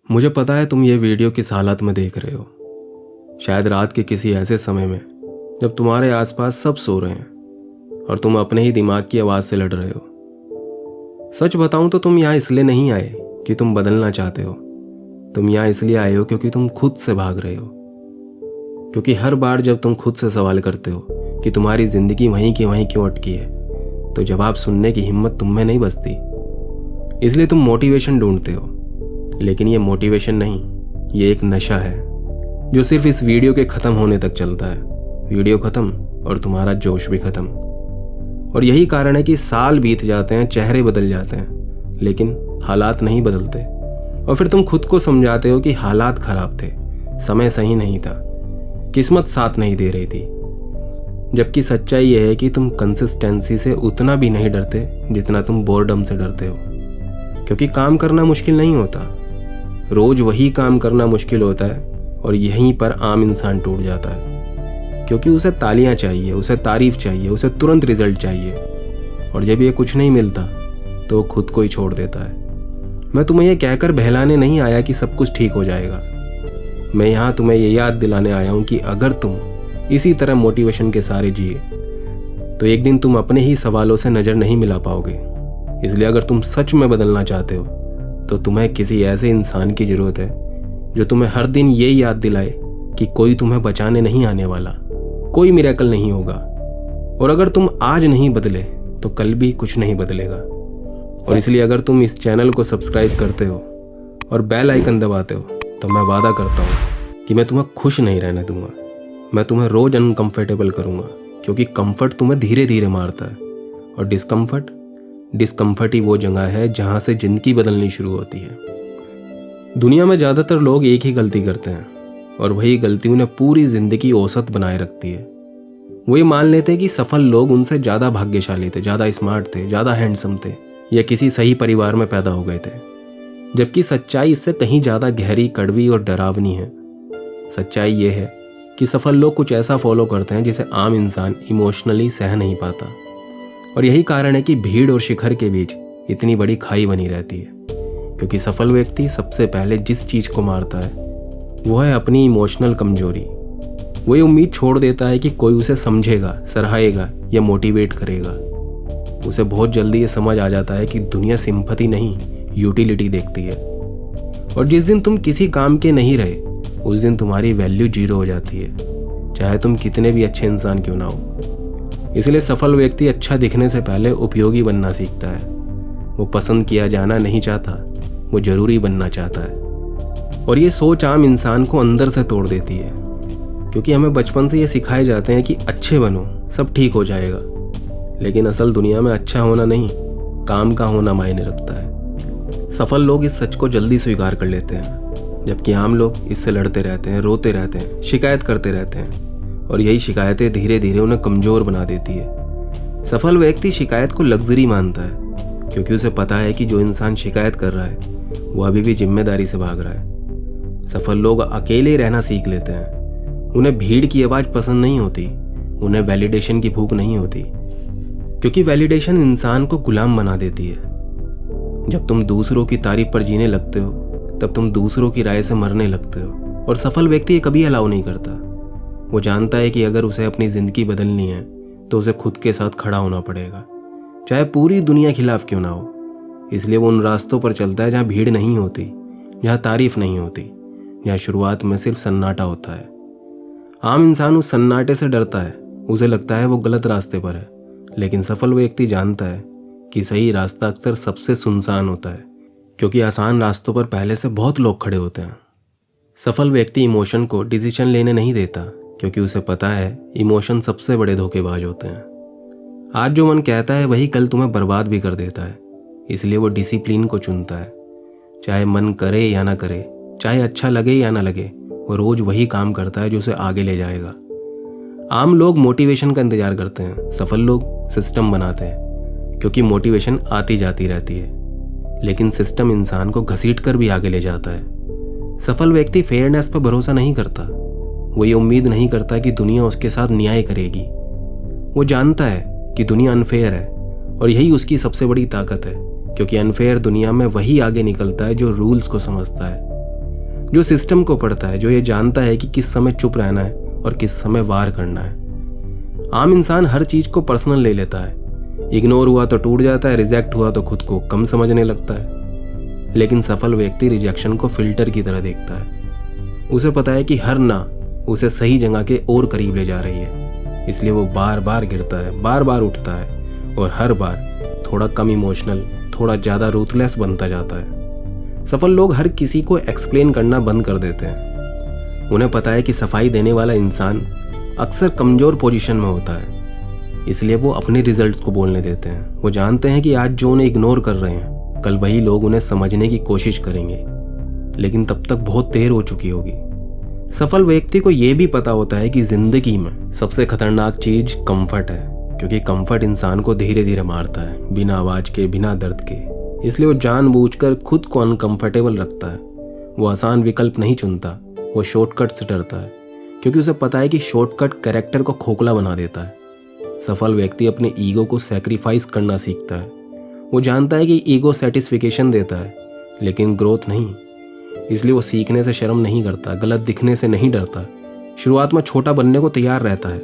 मुझे पता है तुम ये वीडियो किस हालत में देख रहे हो। शायद रात के किसी ऐसे समय में जब तुम्हारे आसपास सब सो रहे हैं और तुम अपने ही दिमाग की आवाज़ से लड़ रहे हो। सच बताऊं तो तुम यहाँ इसलिए नहीं आए कि तुम बदलना चाहते हो। तुम यहाँ इसलिए आए हो क्योंकि तुम खुद से भाग रहे हो। क्योंकि हर बार जब तुम खुद से सवाल करते हो कि तुम्हारी ज़िंदगी वहीं की वहीं क्यों अटकी है, तो जवाब सुनने की हिम्मत तुम में नहीं बचती। इसलिए तुम मोटिवेशन ढूंढते हो। लेकिन ये मोटिवेशन नहीं, ये एक नशा है जो सिर्फ इस वीडियो के ख़त्म होने तक चलता है। वीडियो ख़त्म और तुम्हारा जोश भी ख़त्म। और यही कारण है कि साल बीत जाते हैं, चेहरे बदल जाते हैं, लेकिन हालात नहीं बदलते। और फिर तुम खुद को समझाते हो कि हालात ख़राब थे, समय सही नहीं था, किस्मत साथ नहीं दे रही थी। जबकि सच्चाई यह है कि तुम कंसिस्टेंसी से उतना भी नहीं डरते जितना तुम बोर्डम से डरते हो। क्योंकि काम करना मुश्किल नहीं होता, रोज वही काम करना मुश्किल होता है और यहीं पर आम इंसान टूट जाता है। क्योंकि उसे तालियां चाहिए, उसे तारीफ चाहिए, उसे तुरंत रिजल्ट चाहिए। और जब ये कुछ नहीं मिलता तो वो खुद को ही छोड़ देता है। मैं तुम्हें यह कहकर बहलाने नहीं आया कि सब कुछ ठीक हो जाएगा। मैं यहाँ तुम्हें ये याद दिलाने आया हूँ कि अगर तुम इसी तरह मोटिवेशन के सहारे जिए तो एक दिन तुम अपने ही सवालों से नज़र नहीं मिला पाओगे। इसलिए अगर तुम सच में बदलना चाहते हो तो तुम्हें किसी ऐसे इंसान की ज़रूरत है जो तुम्हें हर दिन ये याद दिलाए कि कोई तुम्हें बचाने नहीं आने वाला, कोई मिरेकल नहीं होगा। और अगर तुम आज नहीं बदले तो कल भी कुछ नहीं बदलेगा। और इसलिए अगर तुम इस चैनल को सब्सक्राइब करते हो और बेल आइकन दबाते हो तो मैं वादा करता हूँ कि मैं तुम्हें खुश नहीं रहने दूंगा। मैं तुम्हें रोज़ अनकंफर्टेबल करूँगा, क्योंकि कंफर्ट तुम्हें धीरे धीरे मारता है और डिस्कम्फर्ट ही वो जगह है जहाँ से जिंदगी बदलनी शुरू होती है। दुनिया में ज़्यादातर लोग एक ही गलती करते हैं और वही गलती उन्हें पूरी ज़िंदगी औसत बनाए रखती है। वो ये मान लेते हैं कि सफल लोग उनसे ज़्यादा भाग्यशाली थे, ज़्यादा स्मार्ट थे, ज़्यादा हैंडसम थे या किसी सही परिवार में पैदा हो गए थे। जबकि सच्चाई इससे कहीं ज़्यादा गहरी, कड़वी और डरावनी है। सच्चाई ये है कि सफल लोग कुछ ऐसा फॉलो करते हैं जिसे आम इंसान इमोशनली सह नहीं पाता। और यही कारण है कि भीड़ और शिखर के बीच इतनी बड़ी खाई बनी रहती है। क्योंकि सफल व्यक्ति सबसे पहले जिस चीज़ को मारता है वो है अपनी इमोशनल कमजोरी। वो ये उम्मीद छोड़ देता है कि कोई उसे समझेगा, सराहेगा या मोटिवेट करेगा। उसे बहुत जल्दी ये समझ आ जाता है कि दुनिया सिंपैथी नहीं, यूटिलिटी देखती है। और जिस दिन तुम किसी काम के नहीं रहे उस दिन तुम्हारी वैल्यू 0 हो जाती है, चाहे तुम कितने भी अच्छे इंसान क्यों ना हो। इसलिए सफल व्यक्ति अच्छा दिखने से पहले उपयोगी बनना सीखता है। वो पसंद किया जाना नहीं चाहता, वो जरूरी बनना चाहता है। और ये सोच आम इंसान को अंदर से तोड़ देती है। क्योंकि हमें बचपन से ये सिखाए जाते हैं कि अच्छे बनो, सब ठीक हो जाएगा। लेकिन असल दुनिया में अच्छा होना नहीं, काम का होना मायने रखता है। सफल लोग इस सच को जल्दी स्वीकार कर लेते हैं, जबकि आम लोग इससे लड़ते रहते हैं, रोते रहते हैं, शिकायत करते रहते हैं। और यही शिकायतें धीरे धीरे उन्हें कमज़ोर बना देती है। सफल व्यक्ति शिकायत को लग्जरी मानता है, क्योंकि उसे पता है कि जो इंसान शिकायत कर रहा है वो अभी भी जिम्मेदारी से भाग रहा है। सफल लोग अकेले रहना सीख लेते हैं। उन्हें भीड़ की आवाज़ पसंद नहीं होती, उन्हें वैलिडेशन की भूख नहीं होती। क्योंकि वैलिडेशन इंसान को गुलाम बना देती है। जब तुम दूसरों की तारीफ पर जीने लगते हो तब तुम दूसरों की राय से मरने लगते हो। और सफल व्यक्ति ये कभी अलाउ नहीं करता। वो जानता है कि अगर उसे अपनी ज़िंदगी बदलनी है तो उसे खुद के साथ खड़ा होना पड़ेगा, चाहे पूरी दुनिया खिलाफ क्यों ना हो। इसलिए वो उन रास्तों पर चलता है जहाँ भीड़ नहीं होती, जहाँ तारीफ नहीं होती, जहाँ शुरुआत में सिर्फ सन्नाटा होता है। आम इंसान उस सन्नाटे से डरता है, उसे लगता है वो गलत रास्ते पर है। लेकिन सफल व्यक्ति जानता है कि सही रास्ता अक्सर सबसे सुनसान होता है, क्योंकि आसान रास्तों पर पहले से बहुत लोग खड़े होते हैं। सफल व्यक्ति इमोशन को डिसीजन लेने नहीं देता, क्योंकि उसे पता है इमोशन सबसे बड़े धोखेबाज होते हैं। आज जो मन कहता है वही कल तुम्हें बर्बाद भी कर देता है। इसलिए वो डिसिप्लिन को चुनता है। चाहे मन करे या ना करे, चाहे अच्छा लगे या ना लगे, वो रोज वही काम करता है जो उसे आगे ले जाएगा। आम लोग मोटिवेशन का इंतजार करते हैं, सफल लोग सिस्टम बनाते हैं। क्योंकि मोटिवेशन आती जाती रहती है, लेकिन सिस्टम इंसान को घसीट कर भी आगे ले जाता है। सफल व्यक्ति फेयरनेस पर भरोसा नहीं करता। वो ये उम्मीद नहीं करता कि दुनिया उसके साथ न्याय करेगी। वो जानता है कि दुनिया अनफेयर है और यही उसकी सबसे बड़ी ताकत है, क्योंकि अनफेयर दुनिया में वही आगे निकलता है जो रूल्स को समझता है। जो सिस्टम को पढ़ता है, जो ये जानता है कि किस समय चुप रहना है और किस समय वार करना है। आम इंसान हर चीज को पर्सनल ले लेता है। इग्नोर हुआ तो टूट जाता है, रिजेक्ट हुआ तो खुद को कम समझने लगता है। लेकिन सफल व्यक्ति रिजेक्शन को फिल्टर की तरह देखता है। उसे पता है कि हर ना उसे सही जगह के और करीब ले जा रही है, इसलिए वो बार बार गिरता है, बार बार उठता है और हर बार थोड़ा कम इमोशनल, थोड़ा ज़्यादा रूथलेस बनता जाता है। सफल लोग हर किसी को एक्सप्लेन करना बंद कर देते हैं। उन्हें पता है कि सफाई देने वाला इंसान अक्सर कमज़ोर पोजीशन में होता है, इसलिए वो अपने रिजल्ट्स को बोलने देते हैं। वो जानते हैं कि आज जो उन्हें इग्नोर कर रहे हैं, कल वही लोग उन्हें समझने की कोशिश करेंगे, लेकिन तब तक बहुत देर हो चुकी होगी। सफल व्यक्ति को यह भी पता होता है कि जिंदगी में सबसे खतरनाक चीज कंफर्ट है, क्योंकि कंफर्ट इंसान को धीरे धीरे मारता है, बिना आवाज के, बिना दर्द के। इसलिए वो जानबूझकर खुद को अनकंफर्टेबल रखता है। वो आसान विकल्प नहीं चुनता, वो शॉर्टकट से डरता है, क्योंकि उसे पता है कि शॉर्टकट कैरेक्टर को खोखला बना देता है। सफल व्यक्ति अपने ईगो को सैक्रिफाइस करना सीखता है। वो जानता है कि ईगो सेटिस्फिकेशन देता है, लेकिन ग्रोथ नहीं। इसलिए वो सीखने से शर्म नहीं करता, गलत दिखने से नहीं डरता, शुरुआत में छोटा बनने को तैयार रहता है।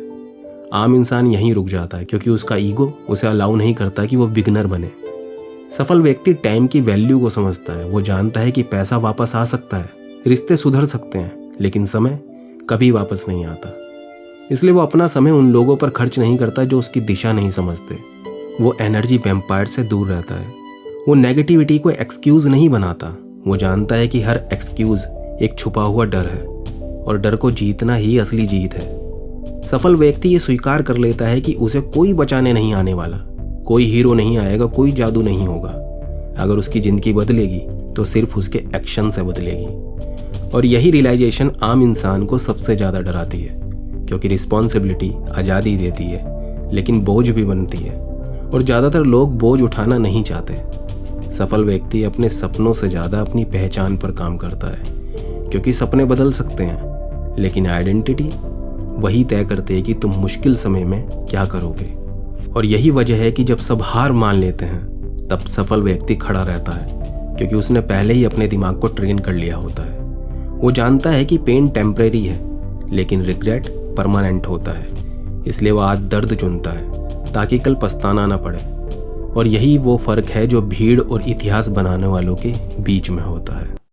आम इंसान यहीं रुक जाता है, क्योंकि उसका ईगो उसे अलाउ नहीं करता कि वो बिगनर बने। सफल व्यक्ति टाइम की वैल्यू को समझता है। वो जानता है कि पैसा वापस आ सकता है, रिश्ते सुधर सकते हैं, लेकिन समय कभी वापस नहीं आता। इसलिए वो अपना समय उन लोगों पर खर्च नहीं करता जो उसकी दिशा नहीं समझते। वो एनर्जी वैम्पायर से दूर रहता है। वो नेगेटिविटी को एक्सक्यूज नहीं बनाता। वो जानता है कि हर एक्सक्यूज एक छुपा हुआ डर है, और डर को जीतना ही असली जीत है। सफल व्यक्ति ये स्वीकार कर लेता है कि उसे कोई बचाने नहीं आने वाला, कोई हीरो नहीं आएगा, कोई जादू नहीं होगा। अगर उसकी जिंदगी बदलेगी तो सिर्फ उसके एक्शन से बदलेगी। और यही रियलाइजेशन आम इंसान को सबसे ज़्यादा डराती है, क्योंकि रिस्पॉन्सिबिलिटी आज़ादी देती है, लेकिन बोझ भी बनती है, और ज़्यादातर लोग बोझ उठाना नहीं चाहते। सफल व्यक्ति अपने सपनों से ज़्यादा अपनी पहचान पर काम करता है, क्योंकि सपने बदल सकते हैं, लेकिन आइडेंटिटी वही तय करती है कि तुम मुश्किल समय में क्या करोगे। और यही वजह है कि जब सब हार मान लेते हैं, तब सफल व्यक्ति खड़ा रहता है, क्योंकि उसने पहले ही अपने दिमाग को ट्रेन कर लिया होता है। वो जानता है कि पेन टेम्परेरी है, लेकिन रिग्रेट परमानेंट होता है। इसलिए वो आज दर्द चुनता है, ताकि कल पछताना ना पड़े। और यही वो फर्क है जो भीड़ और इतिहास बनाने वालों के बीच में होता है।